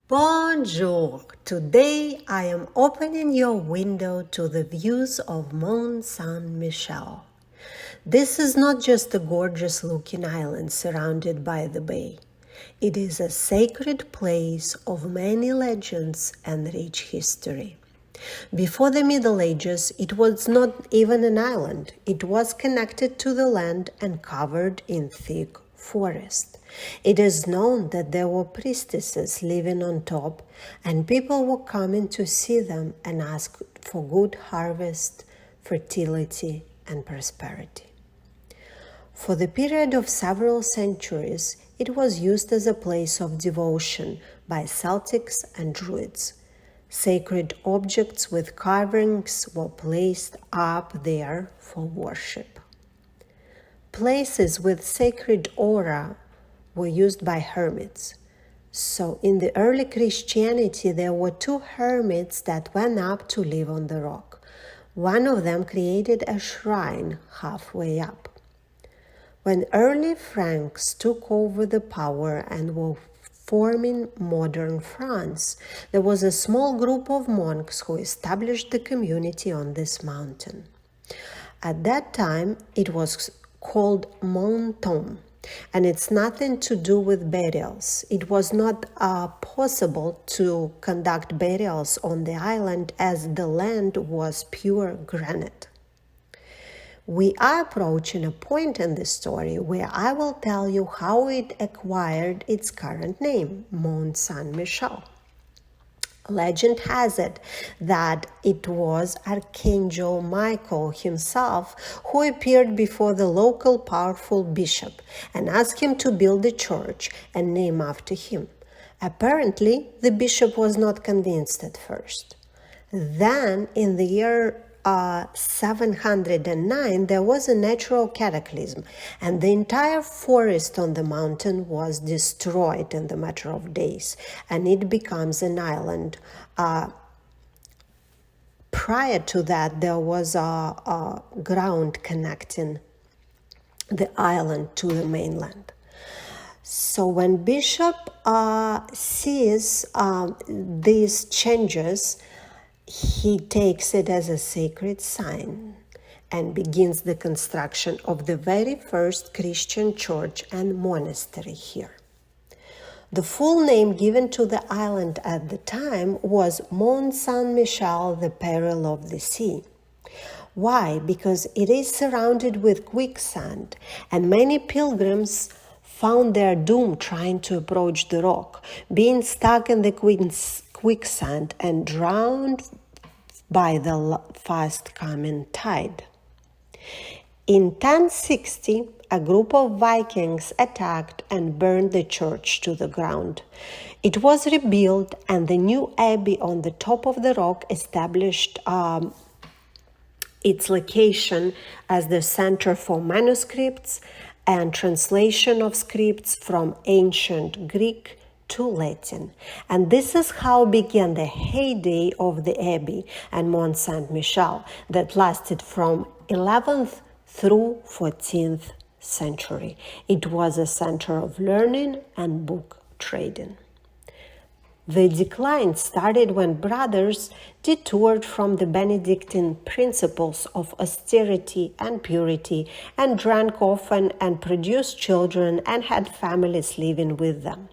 Bonjour! Today I am opening your window to the views of Mont Saint Michel. This is not just a gorgeous looking island surrounded by the bay. It is a sacred place of many legends and rich history. Before the Middle Ages, it was not even an island. It was connected to the land and covered in thick forest. It is known that there were priestesses living on top, and people were coming to see them and ask for good harvest, fertility, and prosperity. For the period of several centuries, it was used as a place of devotion by Celtics and Druids. Sacred objects with carvings were placed up there for worship. Places with sacred aura were used by hermits. So in the early Christianity, there were two hermits that went up to live on the rock. One of them created a shrine halfway up. When early Franks took over the power and were forming modern France, there was a small group of monks who established the community on this mountain. At that time, it was called Mont Saint, and it's nothing to do with burials. It was not possible to conduct burials on the island as the land was pure granite. We are approaching a point in the story where I will tell you how it acquired its current name, Mont Saint Michel. Legend has it that it was Archangel Michael himself who appeared before the local powerful bishop and asked him to build a church and name after him. Apparently, the bishop was not convinced at first. Then, in the year 709, there was a natural cataclysm, and the entire forest on the mountain was destroyed in the matter of days, and it becomes an island. Prior to that, there was a ground connecting the island to the mainland. So when Bishop sees these changes, he takes it as a sacred sign and begins the construction of the very first Christian church and monastery here. The full name given to the island at the time was Mont Saint Michel, the peril of the sea. Why? Because it is surrounded with quicksand, and many pilgrims found their doom trying to approach the rock, being stuck in the quicksand and drowned by the fast-coming tide. In 1060, a group of Vikings attacked and burned the church to the ground. It was rebuilt, and the new abbey on the top of the rock established its location as the center for manuscripts and translation of scripts from ancient Greek to Latin. And this is how began the heyday of the Abbey and Mont Saint Michel that lasted from 11th through 14th century. It was a center of learning and book trading. The decline started when brothers detoured from the Benedictine principles of austerity and purity and drank often and produced children and had families living with them.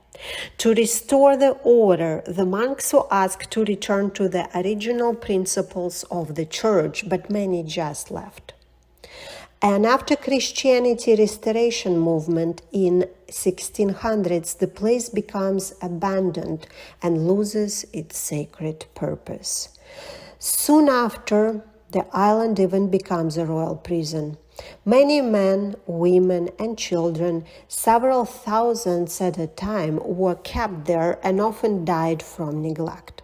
To restore the order, the monks were asked to return to the original principles of the church, but many just left. And after Christianity restoration movement in 1600s, the place becomes abandoned and loses its sacred purpose. Soon after, the island even becomes a royal prison. Many men, women, and children, several thousands at a time, were kept there and often died from neglect.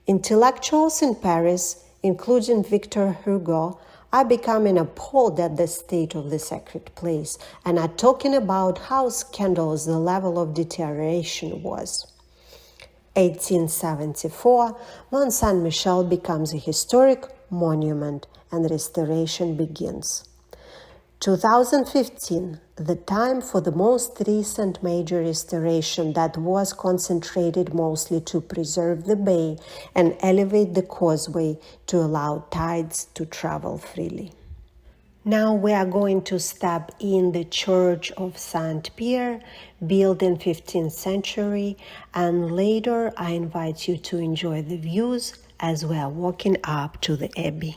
Intellectuals in Paris, including Victor Hugo, are becoming appalled at the state of the sacred place and are talking about how scandalous the level of deterioration was. 1874, Mont Saint Michel becomes a historic monument and restoration begins. 2015, the time for the most recent major restoration that was concentrated mostly to preserve the bay and elevate the causeway to allow tides to travel freely. Now we are going to step in the Church of Saint Pierre, built in 15th century, and later I invite you to enjoy the views as we are walking up to the Abbey.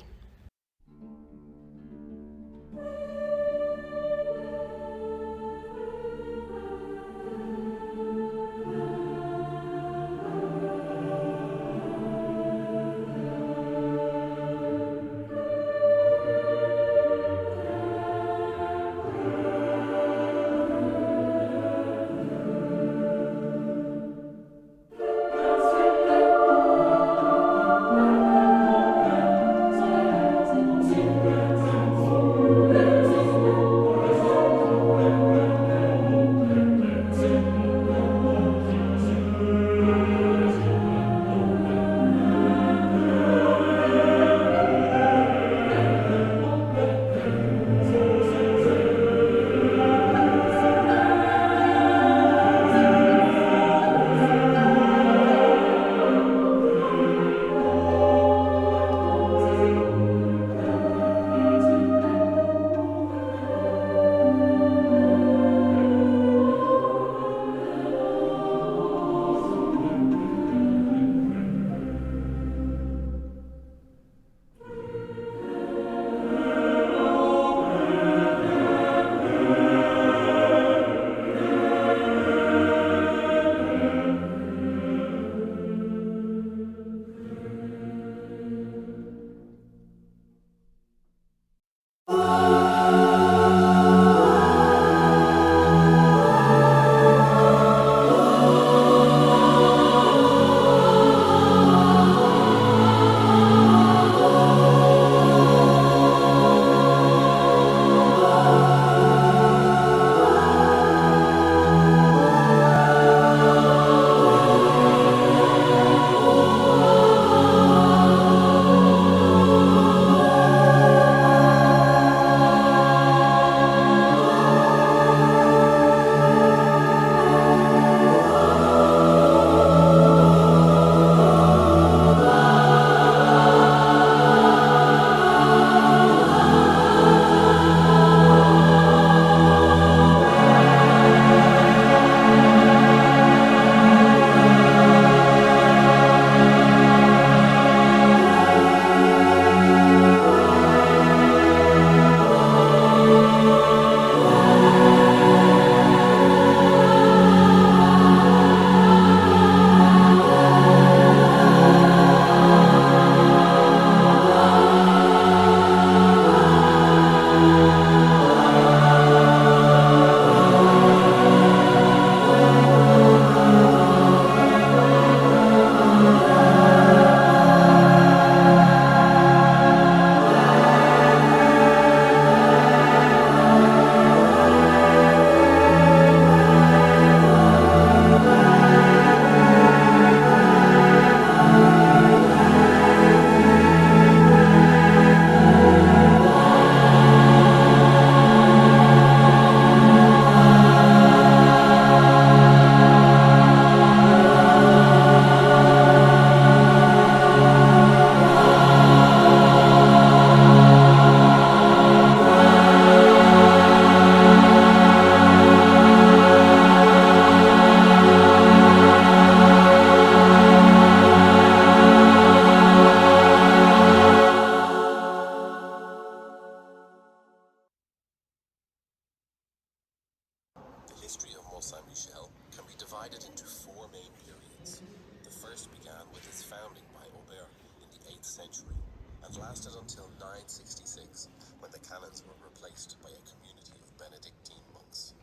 The history of Mont Saint Michel can be divided into four main periods. The first began with its founding by Aubert in the 8th century and lasted until 966, when the canons were replaced by a community of Benedictine monks.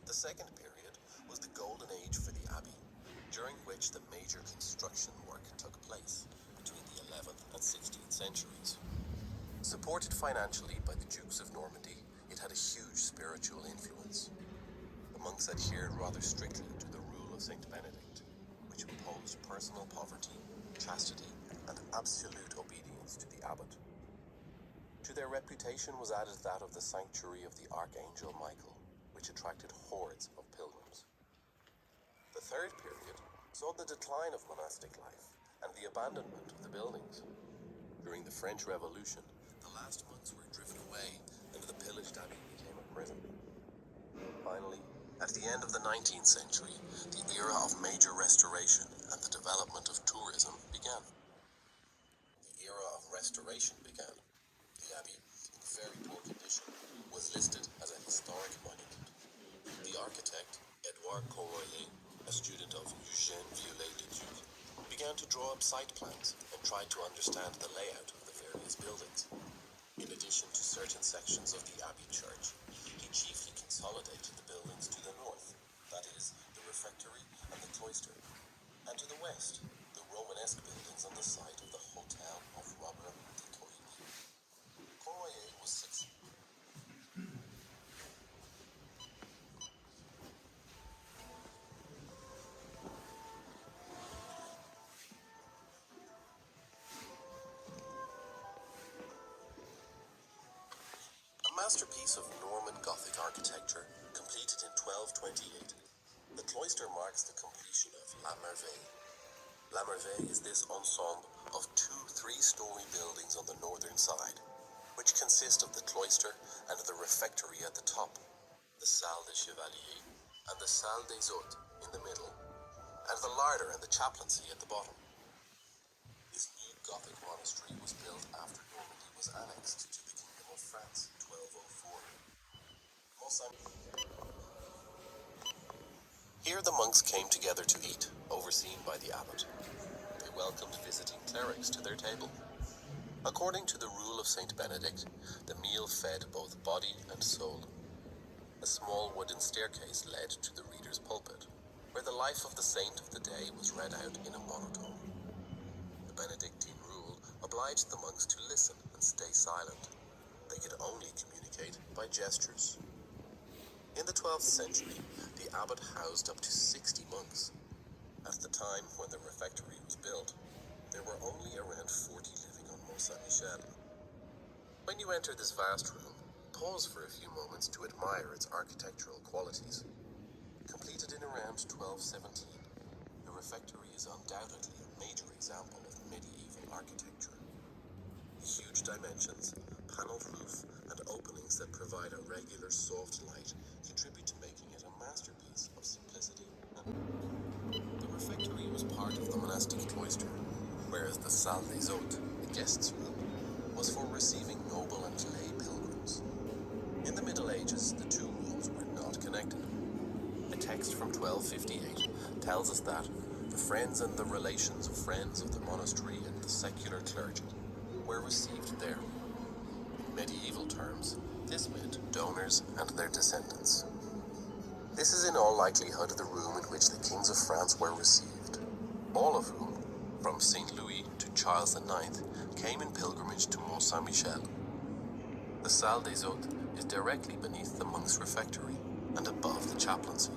The second period was the Golden Age for the Abbey, during which the major construction work took place between the 11th and 16th centuries. Supported financially by the Dukes of Normandy, it had a huge spiritual influence. The monks adhered rather strictly to the rule of Saint Benedict, which imposed personal poverty, chastity, and absolute obedience to the abbot. To their reputation was added that of the sanctuary of the Archangel Michael, which attracted hordes of pilgrims. The third period saw the decline of monastic life and the abandonment of the buildings. During the French Revolution, the last monks were driven away and the pillaged abbey became a prison. Finally, at the end of the 19th century, the era of major restoration and the development of tourism began. The era of restoration began. The abbey, in very poor condition, was listed as a historic monument. The architect, Edouard Corroyer, a student of Eugène Viollet-le-Duc, began to draw up site plans and tried to understand the layout of the various buildings. In addition to certain sections of the abbey church, he chiefly consolidated the buildings to the north, that is, the refectory and the cloister, and to the west, the Romanesque buildings on the site of the Hotel of Robert de Coligny. Corroyer was successful. A masterpiece of Norman Gothic architecture, completed in 1228, the cloister marks the completion of La Merveille. La Merveille is this ensemble of two three-story buildings on the northern side, which consist of the cloister and the refectory at the top, the Salle des Chevaliers and the Salle des Hôtes in the middle, and the larder and the chaplaincy at the bottom. This new Gothic monastery was built after Normandy was annexed to the Kingdom of France in 1204. Mont Saint Michel. Here the monks came together to eat, overseen by the abbot. They welcomed visiting clerics to their table. According to the rule of Saint Benedict, the meal fed both body and soul. A small wooden staircase led to the reader's pulpit, where the life of the saint of the day was read out in a monotone. The Benedictine rule obliged the monks to listen and stay silent. They could only communicate by gestures. In the 12th century, the abbot housed up to 60 monks. At the time when the refectory was built, there were only around 40 living on Mont Saint Michel. When you enter this vast room, pause for a few moments to admire its architectural qualities. Completed in around 1217, the refectory is undoubtedly a major example of medieval architecture. The huge dimensions, paneled roof, and openings that provide a regular soft light contribute to making it a masterpiece of simplicity. The refectory was part of the monastic cloister, whereas the Salle des Hôtes, the guests' room, was for receiving noble and lay pilgrims. In the Middle Ages, the two rooms were not connected. A text from 1258 tells us that the friends and the relations of friends of the monastery and the secular clergy were received there. In medieval terms, this meant donors and their descendants. This is in all likelihood the room in which the kings of France were received, all of whom, from St. Louis to Charles IX, came in pilgrimage to Mont Saint Michel. The Salle des Hôtes is directly beneath the monks' refectory and above the chaplaincy.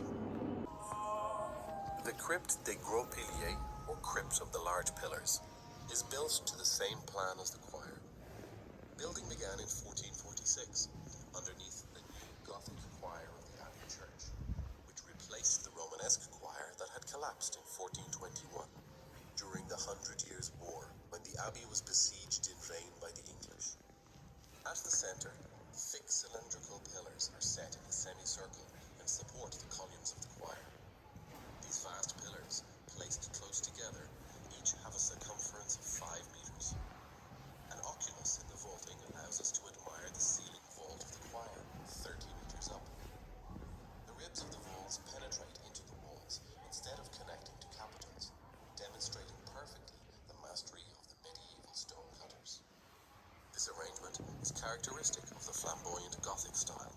The Crypt des Gros Piliers, or Crypt of the Large Pillars, is built to the same plan as the choir. Building began in 1446, underneath the new Gothic choir of the Abbey Church, which replaced the Romanesque choir that had collapsed in 1421 during the 100 Years' War, when the abbey was besieged in vain by the English. At the center, thick cylindrical pillars are set in a semicircle and support the columns of the choir. These vast pillars, placed close together, each have a circumference of 5 meters. An oculus in the vaulting allows us to admire the ceiling vault of the choir, 30 meters up. The ribs of the vaults penetrate into the walls instead of connecting to capitals, demonstrating perfectly the mastery of the medieval stonecutters. This arrangement is characteristic of the flamboyant Gothic style.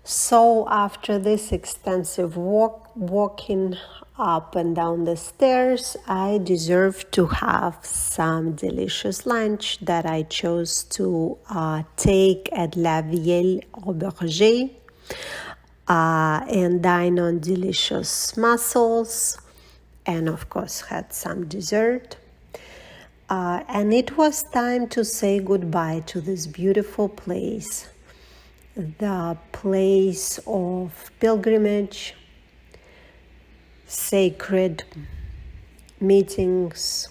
So after this extensive walking up and down the stairs, I deserve to have some delicious lunch that I chose to take at La Vielle Auberge and dine on delicious mussels, and of course had some dessert. And it was time to say goodbye to this beautiful place, the place of pilgrimage, sacred meetings,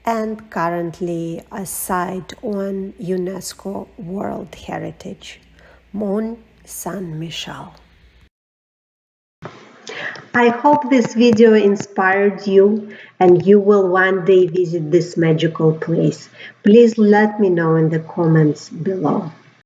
and currently a site on UNESCO World Heritage, Mont Saint Michel. I hope this video inspired you and you will one day visit this magical place. Please let me know in the comments below.